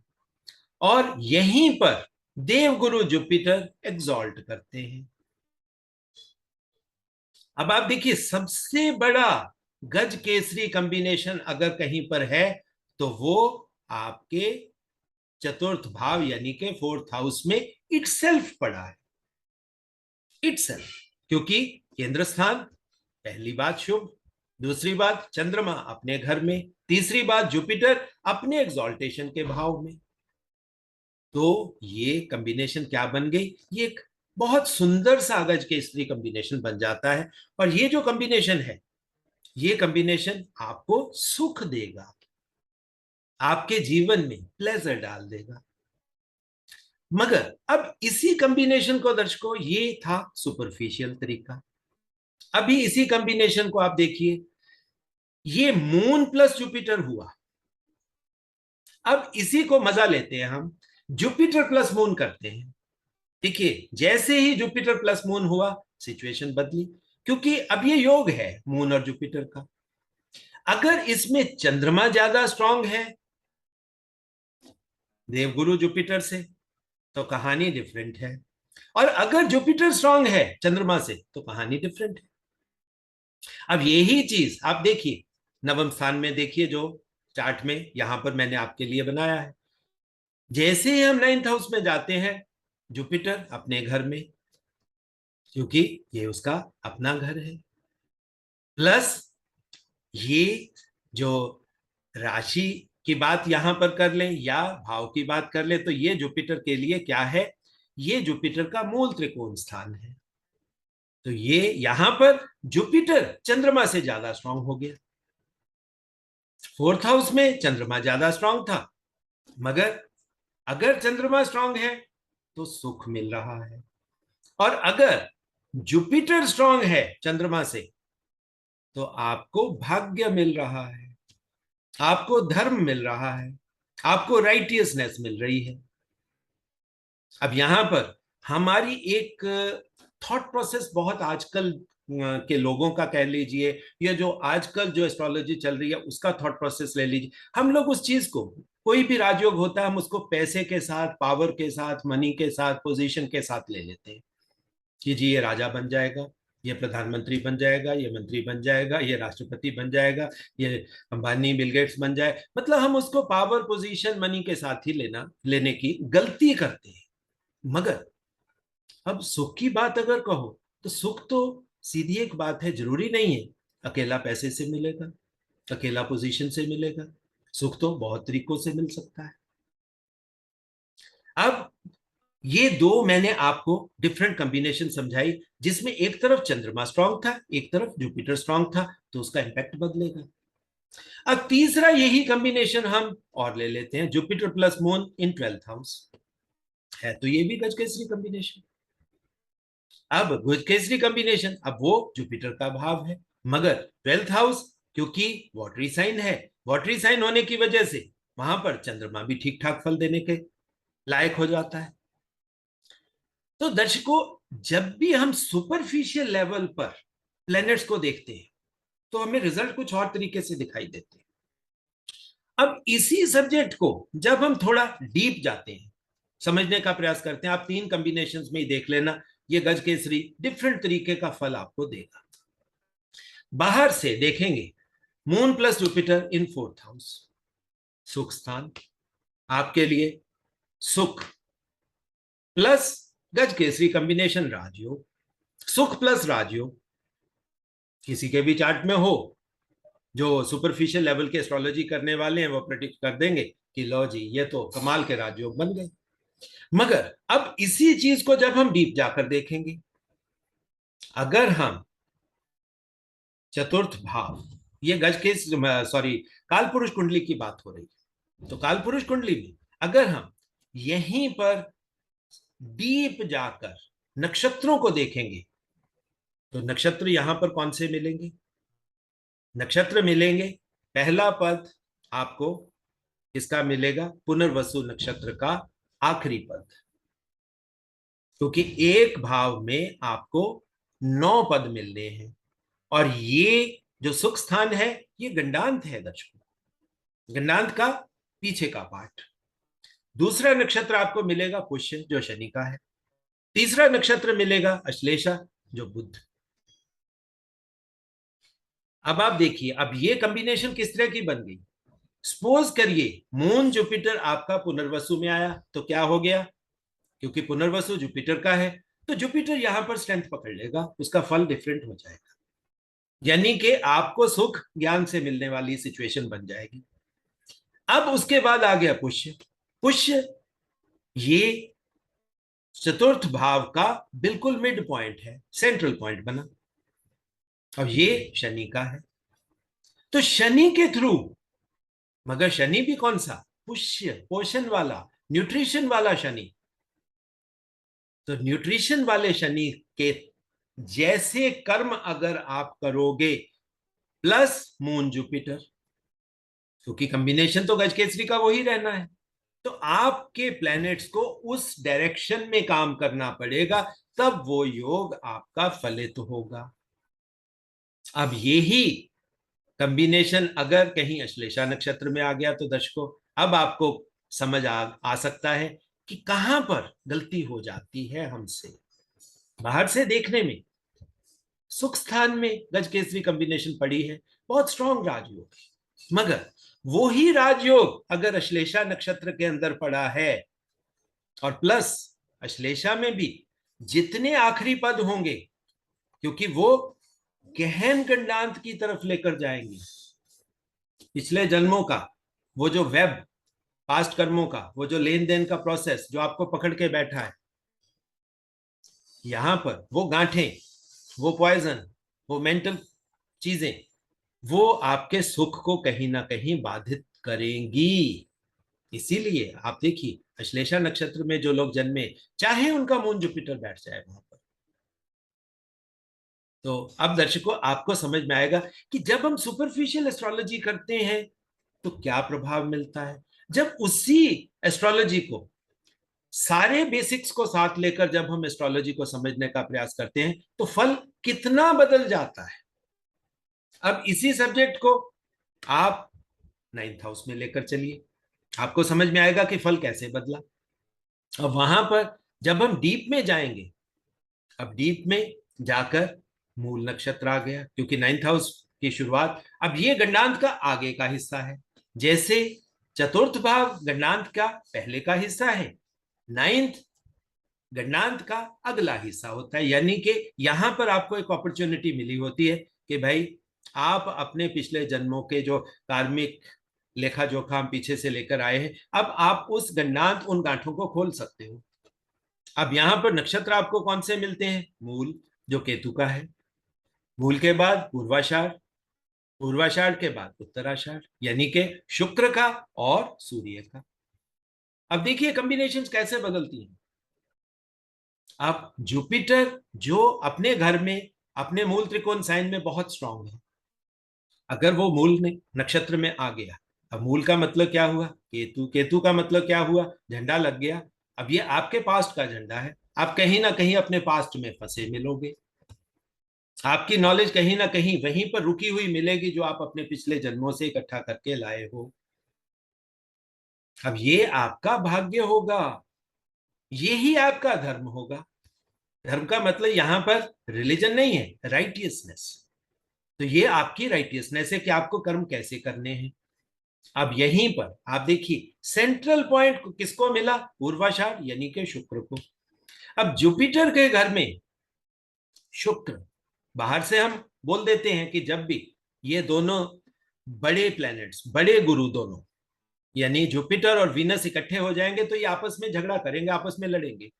और यहीं पर देवगुरु जुपिटर एग्जॉल्ट करते हैं। अब आप देखिए, सबसे बड़ा गज केसरी कॉम्बिनेशन अगर कहीं पर है, तो वो आपके चतुर्थ भाव यानी के 4th हाउस में इटसेल्फ पड़ा है, इटसेल्फ। क्योंकि केंद्र स्थान, पहली बात शुभ, दूसरी बात चंद्रमा अपने घर में, तीसरी बात जुपिटर अपने एग्जॉल्टेशन के भाव में। तो ये कॉम्बिनेशन क्या बन गई, ये एक बहुत सुंदर सा गज केसरी कॉम्बिनेशन बन जाता है। और ये जो कॉम्बिनेशन है, ये कॉम्बिनेशन आपको सुख देगा, आपके जीवन में प्लेजर डाल देगा। मगर अब इसी कॉम्बिनेशन को दर्शकों, ये था सुपरफिशियल तरीका। अभी इसी कॉम्बिनेशन को आप देखिए, ये मून प्लस जुपिटर हुआ। अब इसी को मजा लेते हैं हम, जुपिटर प्लस मून करते हैं। देखिए, जैसे ही जुपिटर प्लस मून हुआ, सिचुएशन बदली, क्योंकि अब ये योग है मून और जुपिटर का। अगर इसमें चंद्रमा ज्यादा स्ट्रांग है देवगुरु जुपिटर से, तो कहानी डिफरेंट है। और अगर जुपिटर स्ट्रांग है चंद्रमा से, तो कहानी डिफरेंट है। अब यही चीज आप देखिए, नवम स्थान में देखिए, जो चार्ट में यहां पर मैंने आपके लिए बनाया है, जैसे ही हम 9th हाउस में जाते हैं, जुपिटर अपने घर में, क्योंकि ये उसका अपना घर है, प्लस ये जो राशि की बात यहां पर कर लें या भाव की बात कर लें, तो ये जुपिटर के लिए क्या है, ये जुपिटर का मूल त्रिकोण स्थान है। तो ये यहां पर जुपिटर चंद्रमा से ज्यादा स्ट्रांग हो गया। 4th हाउस में चंद्रमा ज्यादा स्ट्रांग था, मगर अगर चंद्रमा स्ट्रांग है तो सुख मिल रहा है, और अगर जुपिटर स्ट्रांग है चंद्रमा से, तो आपको भाग्य मिल रहा है, आपको धर्म मिल रहा है, आपको राइटियसनेस मिल रही है। अब यहां पर हमारी एक थॉट प्रोसेस बहुत आजकल के लोगों का कह लीजिए, या जो आजकल जो एस्ट्रोलॉजी चल रही है उसका थॉट प्रोसेस ले लीजिए, हम लोग उस चीज को, कोई भी राजयोग होता है हम उसको पैसे के साथ, पावर के साथ, मनी के साथ, पोजीशन के साथ ले लेते हैं कि जी ये राजा बन जाएगा, ये प्रधानमंत्री बन जाएगा, ये मंत्री बन जाएगा, ये राष्ट्रपति बन जाएगा, ये अंबानी बिल गेट्स बन जाए, मतलब हम उसको पावर पोजीशन मनी के साथ ही लेने की गलती करते हैं। मगर अब सुख की बात अगर कहो, तो सुख तो सीधी एक बात है, जरूरी नहीं है अकेला पैसे से मिलेगा, अकेला पोजीशन से मिलेगा। सुख तो बहुत तरीकों से मिल सकता है। अब ये दो मैंने आपको डिफरेंट कॉम्बिनेशन समझाई, जिसमें एक तरफ चंद्रमा स्ट्रांग था, एक तरफ जुपिटर स्ट्रांग था, तो उसका इंपैक्ट बदलेगा। अब तीसरा यही कॉम्बिनेशन हम और ले लेते हैं, Jupiter plus moon in 12th house है, तो ये भी गजकेसरी कॉम्बिनेशन। अब गजकेसरी कॉम्बिनेशन, अब वो जुपिटर का भाव है, मगर 12th हाउस क्योंकि वाटरी साइन है, वाटरी साइन होने की वजह से वहां पर चंद्रमा भी ठीक ठाक फल देने के लायक हो जाता है। तो दर्शकों, जब भी हम सुपरफिशियल लेवल पर प्लैनेट्स को देखते हैं तो हमें रिजल्ट कुछ और तरीके से दिखाई देते हैं। अब इसी सब्जेक्ट को जब हम थोड़ा डीप जाते हैं, समझने का प्रयास करते हैं, आप तीन कॉम्बिनेशंस में ही देख लेना, ये गज केसरी डिफरेंट तरीके का फल आपको देगा। बाहर से देखेंगे, moon plus Jupiter in 4th house, सुख स्थान आपके लिए, सुख प्लस गज केसरी कॉम्बिनेशन राजयोग, सुख प्लस राजयोग किसी के भी चार्ट में हो, जो सुपरफिशियल लेवल के एस्ट्रोलॉजी करने वाले हैं वो प्रेडिक्ट कर देंगे कि लो जी ये तो कमाल के राजयोग बन गए। मगर अब इसी चीज को जब हम डीप जाकर देखेंगे, अगर हम चतुर्थ भाव, ये गज के सॉरी काल पुरुष कुंडली की बात हो रही है, तो काल पुरुष कुंडली में अगर हम यहीं पर डीप जाकर नक्षत्रों को देखेंगे, तो नक्षत्र यहां पर कौन से मिलेंगे? नक्षत्र मिलेंगे, पहला पद आपको इसका मिलेगा पुनर्वसु नक्षत्र का आखिरी पद, क्योंकि एक भाव में आपको 9 पद मिलने हैं, और ये जो सुख स्थान है ये गंडांत है दर्शकों, गंडांत का पीछे का पार्ट। दूसरा नक्षत्र आपको मिलेगा पुष्य जो शनि का है, तीसरा नक्षत्र मिलेगा अश्लेषा जो बुध। अब आप देखिए, अब ये कॉम्बिनेशन किस तरह की बन गई। सपोज करिए मून जुपिटर आपका पुनर्वसु में आया, तो क्या हो गया, क्योंकि पुनर्वसु जुपिटर का है तो जुपिटर यहां पर स्ट्रेंथ पकड़ लेगा, उसका फल डिफरेंट हो जाएगा, यानी कि आपको सुख ज्ञान से मिलने वाली सिचुएशन बन जाएगी। अब उसके बाद आ गया पुष्य, पुष्य ये चतुर्थ भाव का बिल्कुल मिड पॉइंट है, सेंट्रल पॉइंट बना, और ये शनि का है, तो शनि के थ्रू, मगर शनि भी कौन सा, पुष्य पोषण वाला, न्यूट्रिशन वाला शनि, तो न्यूट्रिशन वाले शनि के जैसे कर्म अगर आप करोगे प्लस मून जुपिटर, क्योंकि कॉम्बिनेशन तो गजकेसरी का वही रहना है, तो आपके प्लैनेट्स को उस डायरेक्शन में काम करना पड़ेगा, तब वो योग आपका फलित होगा। अब यही कॉम्बिनेशन अगर कहीं अश्लेषा नक्षत्र में आ गया तो दर्शकों अब आपको समझ आ सकता है कि कहां पर गलती हो जाती है हमसे। बाहर से देखने में सुख स्थान में गजकेसरी कॉम्बिनेशन पड़ी है, बहुत स्ट्रॉन्ग राजयोग, मगर वो ही राजयोग अगर अश्लेषा नक्षत्र के अंदर पड़ा है, और प्लस अश्लेषा में भी जितने आखिरी पद होंगे, क्योंकि वो गहन गंडांत की तरफ लेकर जाएंगे, पिछले जन्मों का वो जो वेब, पास्ट कर्मों का वो जो लेन देन का प्रोसेस जो आपको पकड़ के बैठा है, यहां पर वो गांठें, वो पॉइजन, वो मेंटल चीजें, वो आपके सुख को कहीं ना कहीं बाधित करेंगी। इसीलिए आप देखिए अश्लेषा नक्षत्र में जो लोग जन्मे, चाहे उनका मून जुपिटर बैठ जाए वहां पर, तो अब दर्शकों आपको समझ में आएगा कि जब हम सुपरफिशियल एस्ट्रोलॉजी करते हैं तो क्या प्रभाव मिलता है। जब उसी एस्ट्रोलॉजी को, सारे बेसिक्स को साथ लेकर जब हम एस्ट्रोलॉजी को समझने का प्रयास करते हैं तो फल कितना बदल जाता है। अब इसी सब्जेक्ट को आप 9th हाउस में लेकर चलिए, आपको समझ में आएगा कि फल कैसे बदला। अब वहां पर जब हम डीप में जाएंगे, अब डीप में जाकर मूल नक्षत्र आ गया, क्योंकि 9th हाउस की शुरुआत, अब ये गंडांत का आगे का हिस्सा है, जैसे चतुर्थ भाव गंडांत का पहले का हिस्सा है, 9th गंडांत का अगला हिस्सा होता है, यानी कि यहां पर आपको एक अपॉर्चुनिटी मिली होती है कि भाई आप अपने पिछले जन्मों के जो कार्मिक लेखा जोखा हम पीछे से लेकर आए हैं। अब आप उस गंडांत उन गांठों को खोल सकते हो। अब यहां पर नक्षत्र आपको कौन से मिलते हैं? मूल, जो केतु का है। मूल के बाद पूर्वाषाढ़, पूर्वाषाढ़ के बाद उत्तराषाढ़, यानी कि शुक्र का और सूर्य का। अब देखिए कॉम्बिनेशंस कैसे बदलती हैं। अब जुपिटर जो अपने घर में अपने मूल त्रिकोण साइन में बहुत स्ट्रांग है, अगर वो मूल में नक्षत्र में आ गया, अब मूल का मतलब क्या हुआ? केतु, केतु का मतलब क्या हुआ? झंडा लग गया। अब ये आपके पास्ट का झंडा है, आप कहीं ना कहीं अपने पास्ट में फंसे मिलोगे, आपकी नॉलेज कहीं ना कहीं वहीं पर रुकी हुई मिलेगी जो आप अपने पिछले जन्मों से इकट्ठा करके लाए हो। अब ये आपका भाग्य होगा, ये ही आपका धर्म होगा। धर्म का मतलब यहां पर रिलीजन नहीं है, राइटियसनेस। तो ये आपकी राइटियसनेस है कि आपको कर्म कैसे करने हैं। अब यहीं पर आप देखिए सेंट्रल पॉइंट किसको मिला? पूर्वाषाढ़ यानी कि शुक्र को। अब जुपिटर के घर में शुक्र, बाहर से हम बोल देते हैं कि जब भी ये दोनों बड़े प्लैनेट्स, बड़े गुरु दोनों, यानी जुपिटर और वीनस इकट्ठे हो जाएंगे तो ये आपस में झगड़ा करेंगे, आपस में लड़ेंगे,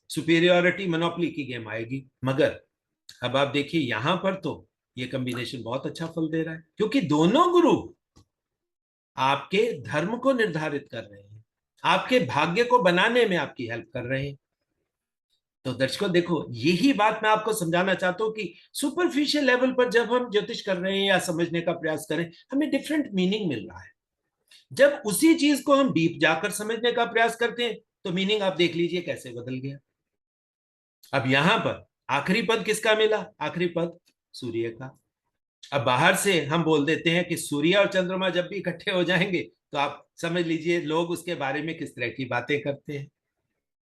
सुपीरियोरिटी मोनोपोली की गेम आएगी। मगर अब आप देखिए यहां पर तो ये कॉम्बिनेशन बहुत अच्छा फल दे रहा है, क्योंकि दोनों गुरु आपके धर्म को निर्धारित कर रहे हैं, आपके भाग्य को बनाने में आपकी हेल्प कर रहे हैं। तो दर्शकों देखो, यही बात मैं आपको समझाना चाहता हूं कि सुपरफिशियल लेवल पर जब हम ज्योतिष कर रहे हैं या समझने का प्रयास करें, हमें डिफरेंट मीनिंग मिल रहा है। जब उसी चीज को हम डीप जाकर समझने का प्रयास करते हैं तो मीनिंग आप देख लीजिए कैसे बदल गया। अब यहां पर आखिरी पद किसका मिला? आखिरी पद सूर्य का। अब बाहर से हम बोल देते हैं कि सूर्य और चंद्रमा जब भी इकट्ठे हो जाएंगे तो आप समझ लीजिए लोग उसके बारे में किस तरह की बातें करते हैं।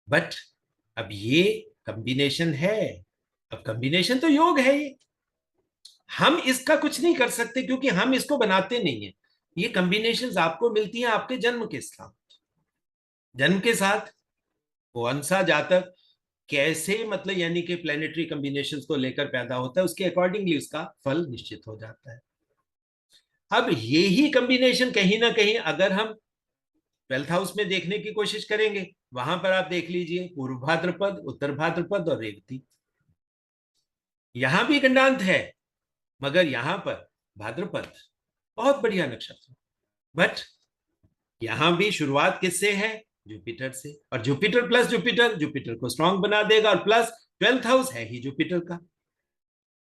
बट अब ये कॉम्बिनेशन है, अब कॉम्बिनेशन तो योग है ये, हम इसका कुछ नहीं कर सकते क्योंकि हम इसको बनाते नहीं है। ये कॉम्बिनेशंस आपको मिलती हैं आपके जन्म के साथ। जन्म के साथ कौन सा जातक कैसे, मतलब यानी कि प्लेनेटरी कॉम्बिनेशंस को लेकर पैदा होता है, उसके अकॉर्डिंगली उसका फल निश्चित हो जाता है। अब यही कॉम्बिनेशन कहीं ना कहीं अगर हम 12th हाउस में देखने की कोशिश करेंगे, वहां पर आप देख लीजिए पूर्व भाद्रपद, उत्तर भाद्रपद और रेवती। यहां भी गंडांत है, मगर यहां पर भाद्रपद बहुत बढ़िया नक्षत्र, बट यहां भी शुरुआत किससे है? जुपिटर से। और जुपिटर प्लस जुपिटर, जुपिटर को स्ट्रांग बना देगा, और प्लस 12th हाउस है ही जुपिटर का।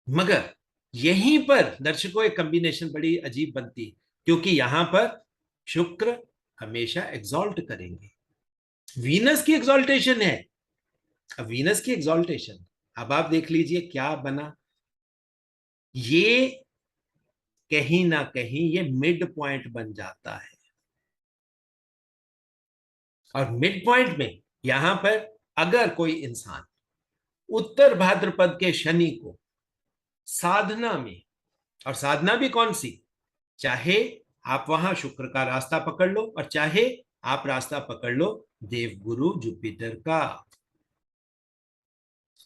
मगर यहीं पर दर्शकों एक कॉम्बिनेशन बड़ी अजीब बनती है, क्योंकि यहां पर शुक्र हमेशा एग्जॉल्ट करेंगे, वीनस की एग्जॉल्टेशन है। अब वीनस की एग्जॉल्टेशन, अब आप देख लीजिए क्या बना। ये कहीं ना कहीं ये मिड पॉइंट बन जाता है, और मिड पॉइंट में यहां पर अगर कोई इंसान उत्तर भाद्रपद के शनि को साधना में, और साधना भी कौन सी, चाहे आप वहां शुक्र का रास्ता पकड़ लो और चाहे आप रास्ता पकड़ लो देवगुरु जुपिटर का।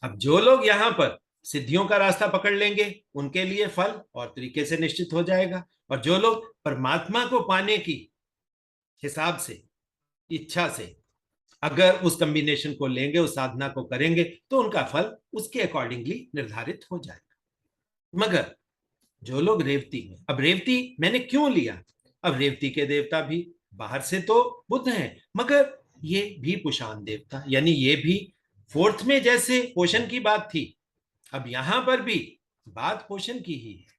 अब जो लोग यहां पर सिद्धियों का रास्ता पकड़ लेंगे उनके लिए फल और तरीके से निश्चित हो जाएगा, और जो लोग परमात्मा को पाने की हिसाब से, इच्छा से अगर उस कॉम्बिनेशन को लेंगे, उस साधना को करेंगे, तो उनका फल उसके अकॉर्डिंगली निर्धारित हो जाएगा। मगर जो लोग रेवती में, अब रेवती मैंने क्यों लिया? अब रेवती के देवता भी बाहर से तो बुध हैं, मगर ये भी पुषाण देवता, यानी ये भी फोर्थ में जैसे पोषण की बात थी, अब यहां पर भी बात पोषण की ही है।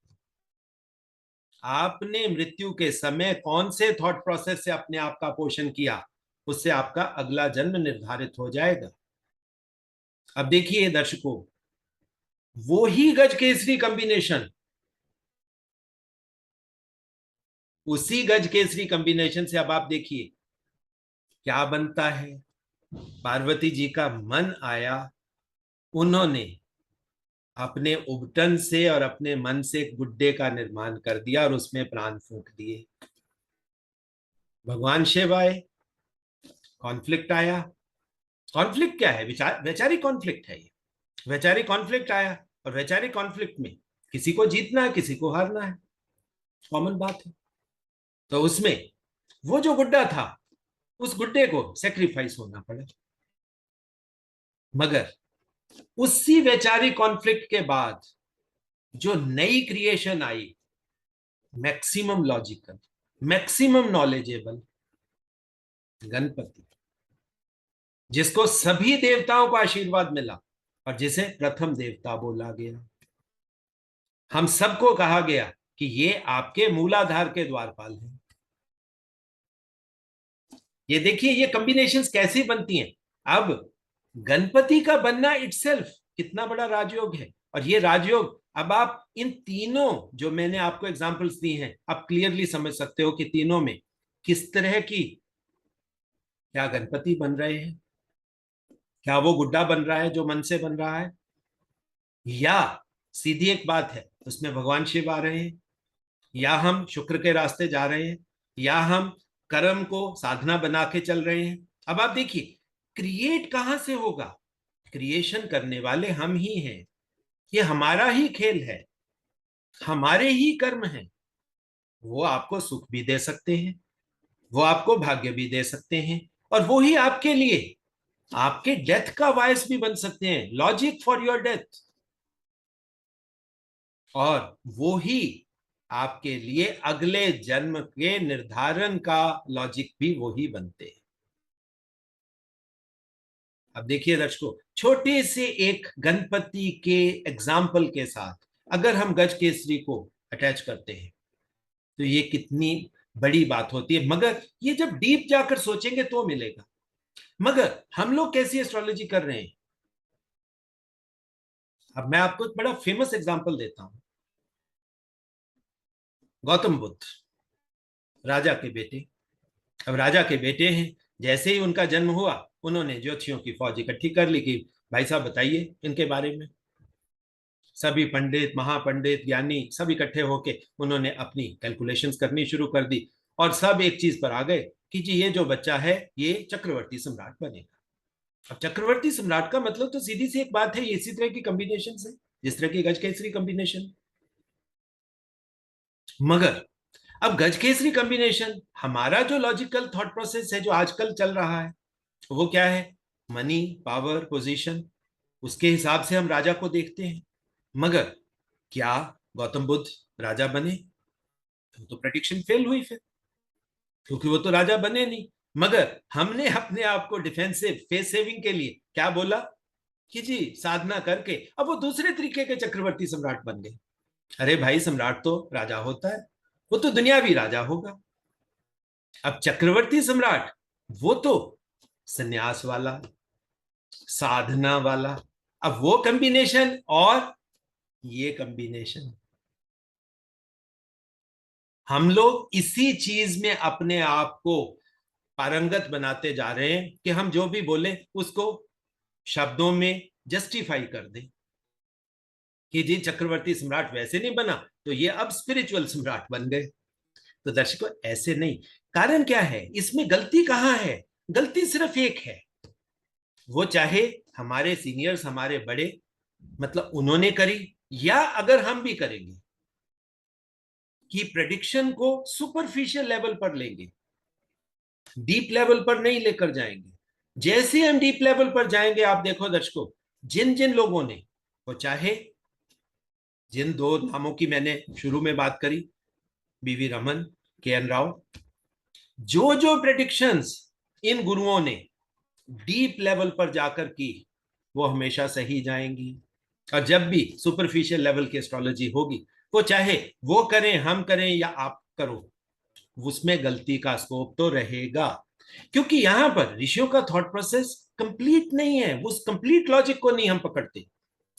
आपने मृत्यु के समय कौन से थॉट प्रोसेस से अपने आप का पोषण किया, उससे आपका अगला जन्म निर्धारित हो जाएगा। अब देखिए दर्शकों, वो ही गज केसरी कॉम्बिनेशन, उसी गज केसरी कॉम्बिनेशन से अब आप देखिए क्या बनता है। पार्वती जी का मन आया, उन्होंने अपने उबटन से और अपने मन से एक गुड्डे का निर्माण कर दिया और उसमें प्राण फूंक दिए। भगवान शिव आए, कॉन्फ्लिक्ट आया। कॉन्फ्लिक्ट क्या है? विचार वैचारिक कॉन्फ्लिक्ट है ये। वैचारिक कॉन्फ्लिक्ट आया, और वैचारिक कॉन्फ्लिक्ट में किसी को जीतना है, किसी को हारना है, कॉमन बात है। तो उसमें वो जो गुड्डा था, उस गुड्डे को सेक्रीफाइस होना पड़ा। मगर उसी वैचारिक कॉन्फ्लिक्ट के बाद जो नई creation I, maximum logical, maximum knowledgeable, Ganpati, जिसको सभी देवताओं को आशीर्वाद मिला और जिसे प्रथम देवता बोला गया। हम सबको कहा गया कि ये आपके मूलाधार के द्वारपाल हैं। ये देखिए ये कॉम्बिनेशंस कैसी बनती हैं। अब गणपति का बनना इटसेल्फ कितना बड़ा राजयोग है। और ये राजयोग, अब आप इन तीनों जो मैंने आपको एग्जांपल्स दी हैं, आप क्लियरली समझ सकते हो कि तीनों में किस तरह की, क्या गणपति बन रहे हैं, क्या वो गुड्डा बन रहा है जो मन से बन रहा है, या सीधी एक बात है उसमें भगवान शिव आ रहे हैं, या हम शुक्र के रास्ते जा रहे हैं, या हम कर्म को साधना बना के चल रहे हैं। अब आप देखिए क्रिएट कहां से होगा, क्रिएशन करने वाले हम ही हैं। ये हमारा ही खेल है, हमारे ही कर्म हैं। वो आपको सुख भी दे सकते हैं, वो आपको भाग्य भी दे सकते हैं, और वो ही आपके लिए आपके डेथ का वायस भी बन सकते हैं, लॉजिक फॉर योर डेथ। और वो ही आपके लिए अगले जन्म के निर्धारण का लॉजिक भी वो ही बनते हैं। अब देखिए दर्शकों, छोटे से एक गणपति के एग्जाम्पल के साथ अगर हम गज केसरी को अटैच करते हैं तो ये कितनी बड़ी बात होती है। मगर ये जब डीप जाकर सोचेंगे तो मिलेगा। मगर हम लोग कैसी एस्ट्रोलॉजी कर रहे हैं। अब मैं आपको एक बड़ा फेमस एग्जांपल देता हूं। गौतम बुद्ध, राजा के बेटे। अब राजा के बेटे हैं, जैसे ही उनका जन्म हुआ उन्होंने ज्योतिषियों की फौज इकट्ठी कर ली कि भाई साहब बताइए इनके बारे में। सभी पंडित, महापंडित, ज्ञानी सब इकट्ठे होके उन्होंने अपनी कैलकुलेशंस करनी शुरू कर दी। और सब एक चीज पर आ गए कि जी ये जो बच्चा है ये चक्रवर्ती सम्राट बनेगा। अब चक्रवर्ती सम्राट का मतलब तो सीधी सी एक बात है, ये इसी तरह की कॉम्बिनेशन है जिस तरह की गज केसरी कॉम्बिनेशन। मगर अब गज केसरी कॉम्बिनेशन, हमारा जो लॉजिकल थॉट प्रोसेस है जो आजकल चल रहा है वो क्या है, मनी, पावर, पोजीशन, उसके हिसाब से हम राजा को देखते हैं। मगर क्या गौतम बुद्ध राजा बने? तो प्रेडिक्शन फेल हुई फिर, क्योंकि वो तो राजा बने नहीं। मगर हमने अपने आप को डिफेंसिव फेस सेविंग के लिए क्या बोला कि जी साधना करके अब वो दूसरे तरीके के चक्रवर्ती सम्राट बन गए। अरे भाई सम्राट तो राजा होता है, वो तो दुनियावी राजा होगा। अब चक्रवर्ती सम्राट वो तो सन्यास वाला, साधना वाला। अब वो कॉम्बिनेशन और ये कॉम्बिनेशन, हम लोग इसी चीज में अपने आप को पारंगत बनाते जा रहे हैं कि हम जो भी बोले उसको शब्दों में जस्टिफाई कर दें कि जी चक्रवर्ती सम्राट वैसे नहीं बना तो ये अब स्पिरिचुअल सम्राट बन गए। तो दर्शकों ऐसे नहीं। कारण क्या है इसमें, गलती कहां है? गलती सिर्फ एक है, वो चाहे हमारे सीनियर्स, हमारे बड़े, मतलब उन्होंने करी, या अगर हम भी करेंगे कि प्रेडिक्शन को सुपरफिशियल लेवल पर लेंगे, डीप लेवल पर नहीं लेकर जाएंगे। जैसे हम डीप लेवल पर जाएंगे, आप देखो दर्शकों, जिन जिन लोगों ने, वो चाहे जिन दो नामों की मैंने शुरू में बात करी, बीवी रमन, के एन राव, जो जो प्रेडिक्शंस इन गुरुओं ने डीप लेवल पर जाकर की वो हमेशा सही जाएंगी। और जब भी सुपरफिशियल लेवल की एस्ट्रोलॉजी होगी, वो चाहे वो करें, हम करें या आप करो, उसमें गलती का स्कोप तो रहेगा। क्योंकि यहां पर ऋषियों का थॉट प्रोसेस कंप्लीट नहीं है, उस कंप्लीट लॉजिक को नहीं हम पकड़ते।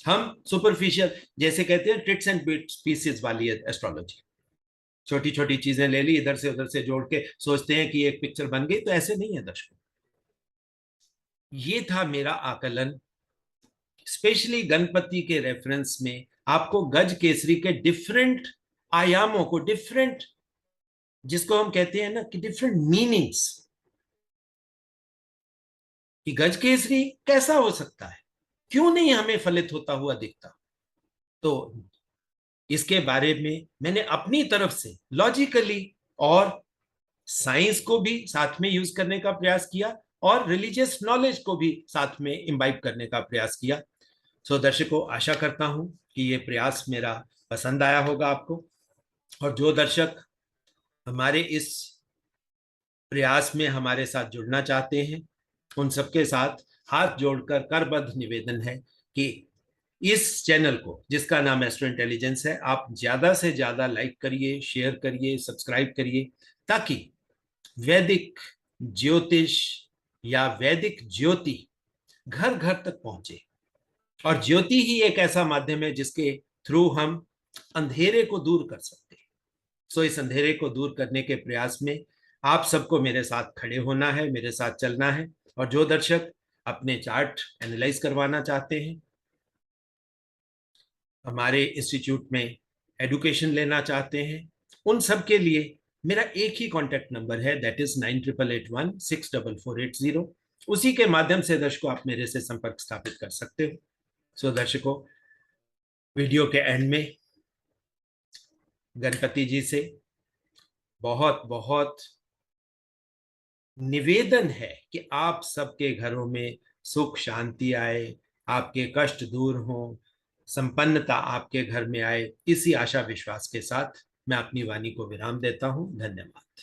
हम सुपरफिशियल, जैसे कहते हैं ट्रिक्स एंड बिट्स पीसेस वाली एस्ट्रोलॉजी, छोटी छोटी चीजें ले ली इधर से उधर से जोड़ के सोचते हैं कि एक पिक्चर बन गई। तो ऐसे नहीं है दर्शकों। ये था मेरा आकलन, स्पेशली गणपति के रेफरेंस में आपको गज केसरी के डिफरेंट आयामों को, डिफरेंट, जिसको हम कहते हैं ना कि डिफरेंट मीनिंग्स, कि गज केसरी कैसा हो सकता है, क्यों नहीं हमें फलित होता हुआ दिखता। तो इसके बारे में मैंने अपनी तरफ से लॉजिकली और साइंस को भी साथ में यूज करने का प्रयास किया और रिलीजियस नॉलेज को भी साथ में इम्बाइब करने का प्रयास किया। सो दर्शकों, आशा करता हूं कि ये प्रयास मेरा पसंद आया होगा आपको। और जो दर्शक हमारे इस प्रयास में हमारे साथ जुड़ना चाहते हैं, उन सबके साथ हाथ जोड़कर करबद्ध निवेदन है कि इस चैनल को, जिसका नाम एस्ट्रो इंटेलिजेंस है, आप ज्यादा से ज्यादा लाइक करिए, शेयर करिए, सब्सक्राइब करिए, ताकि वैदिक ज्योतिष या वैदिक ज्योति घर घर तक पहुंचे। और ज्योति ही एक ऐसा माध्यम है जिसके थ्रू हम अंधेरे को दूर कर सकते हैं। सो इस अंधेरे को दूर करने के प्रयास में आप सबको मेरे साथ खड़े होना है, मेरे साथ चलना है। और जो दर्शक अपने चार्ट एनालाइज करवाना चाहते हैं, हमारे इंस्टीट्यूट में एडुकेशन लेना चाहते हैं, उन सब के लिए मेरा एक ही कॉन्टेक्ट नंबर है, दैट इज 9881 644 8 0। उसी के माध्यम से दर्शकों आप मेरे से संपर्क स्थापित कर सकते हो। सो दर्शकों, वीडियो के एंड में गणपति जी से बहुत बहुत निवेदन है कि आप सबके घरों में सुख शांति आए, आपके कष्ट दूर हो, संपन्नता आपके घर में आए। इसी आशा विश्वास के साथ मैं अपनी वाणी को विराम देता हूं। धन्यवाद।